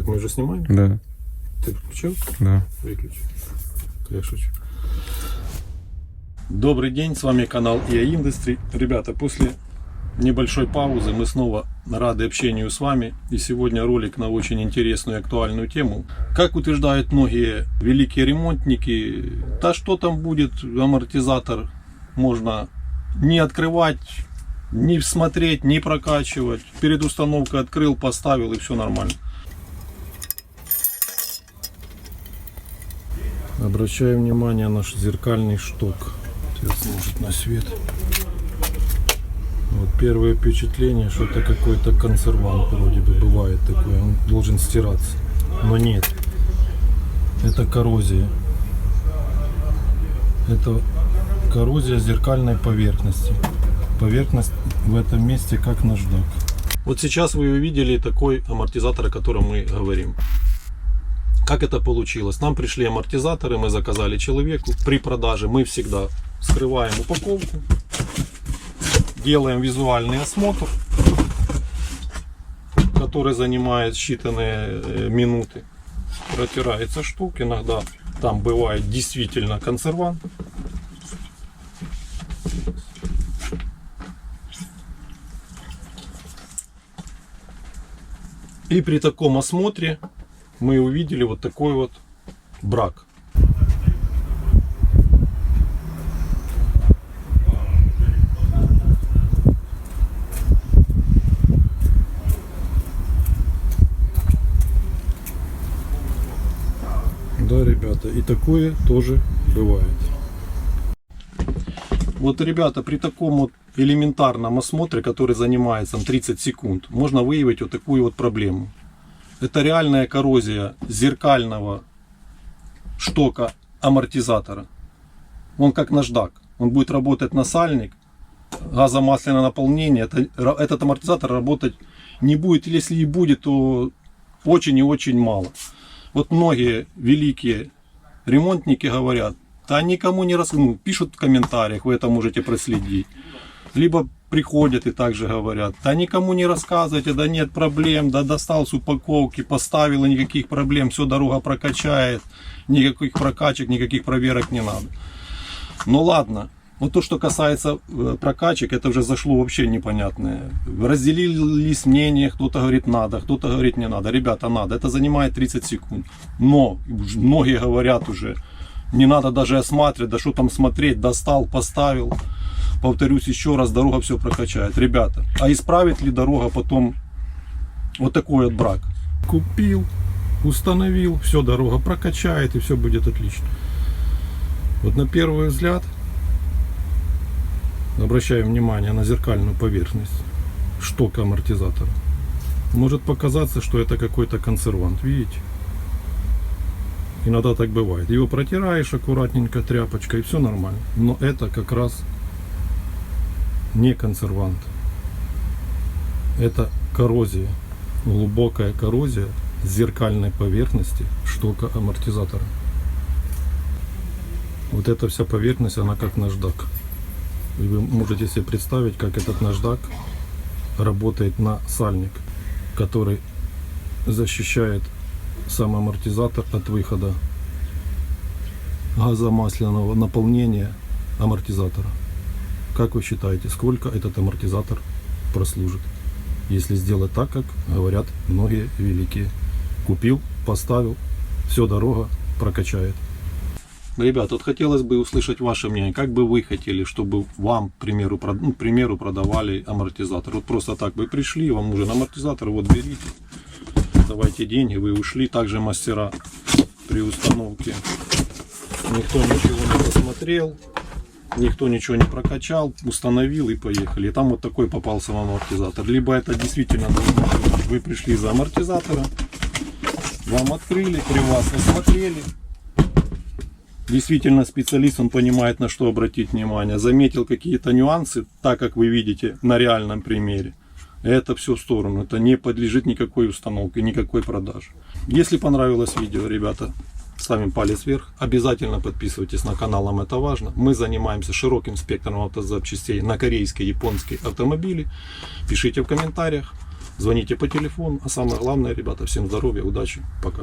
Так мы уже снимаем? Да. Ты включил? Да. Выключи. Я шучу. Добрый день, с вами канал EA Industry. Ребята, после небольшой паузы мы снова рады общению с вами. И сегодня ролик на очень интересную и актуальную тему. Как утверждают многие великие ремонтники, да что там будет, амортизатор можно не открывать, не смотреть, не прокачивать. Перед установкой открыл, поставил и все нормально. Обращаю внимание на наш зеркальный шток. Сейчас может на свет. Вот первое впечатление, что это какой-то консервант вроде бы бывает такой. Он должен стираться. Но нет. Это коррозия. Это коррозия зеркальной поверхности. Поверхность в этом месте как наждак. Вот сейчас вы увидели такой амортизатор, о котором мы говорим. Как это получилось? Нам пришли амортизаторы, мы заказали человеку. При продаже мы всегда скрываем упаковку, делаем визуальный осмотр, который занимает считанные минуты. Протирается штук, иногда там бывает действительно консервант. И при таком осмотре мы увидели вот такой вот брак. Да, ребята, и такое тоже бывает. Вот, ребята, при таком вот элементарном осмотре, который занимает там 30 секунд, можно выявить вот такую вот проблему. Это реальная коррозия зеркального штока амортизатора. Он как наждак. Он будет работать на сальник, газомасляное наполнение. Этот амортизатор работать не будет. Или если и будет, то очень и очень мало. Вот многие великие ремонтники говорят, да никому не рассказывают. Пишут в комментариях, вы это можете проследить. Либо приходят и также говорят, да никому не рассказывайте, да нет проблем, да достал с упаковки, поставил, и никаких проблем, все, дорога прокачает, никаких прокачек, никаких проверок не надо. Ну ладно, вот то, что касается прокачек, это уже зашло вообще непонятное. Разделились мнения, кто-то говорит надо, кто-то говорит не надо. Ребята, надо, это занимает 30 секунд. Но многие говорят уже, не надо даже осматривать, да что там смотреть, достал, поставил. Повторюсь еще раз, дорога все прокачает. Ребята, а исправит ли дорога потом вот такой вот брак? Купил, установил, все, дорога прокачает и все будет отлично. Вот на первый взгляд обращаем внимание на зеркальную поверхность штока амортизатора. Может показаться, что это какой-то консервант, видите? Иногда так бывает. Его протираешь аккуратненько тряпочкой и все нормально. Но это как раз не консервант. Это коррозия, глубокая коррозия зеркальной поверхности штока амортизатора. Вот эта вся поверхность, она как наждак. И вы можете себе представить, как этот наждак работает на сальник, который защищает сам амортизатор от выхода газомасляного наполнения амортизатора. Как вы считаете, сколько этот амортизатор прослужит, если сделать так, как говорят многие великие? Купил, поставил, все, дорога прокачает. Ребята, вот хотелось бы услышать ваше мнение. Как бы вы хотели, чтобы вам, к примеру, продавали амортизатор? Вот просто так вы пришли, вам нужен амортизатор, вот берите, давайте деньги, вы ушли. Также мастера при установке. Никто ничего не посмотрел. Никто ничего не прокачал, установил и поехали. И там вот такой попался вам амортизатор. Либо это действительно вы пришли за амортизатором, вам открыли, при вас осмотрели. Действительно специалист, он понимает, на что обратить внимание. Заметил какие-то нюансы, так как вы видите на реальном примере. Это все в сторону. Это не подлежит никакой установке, никакой продаже. Если понравилось видео, ребята, ставим палец вверх. Обязательно подписывайтесь на канал, нам это важно. Мы занимаемся широким спектром автозапчастей на корейские, японские автомобили. Пишите в комментариях. Звоните по телефону. А самое главное, ребята, всем здоровья, удачи, пока.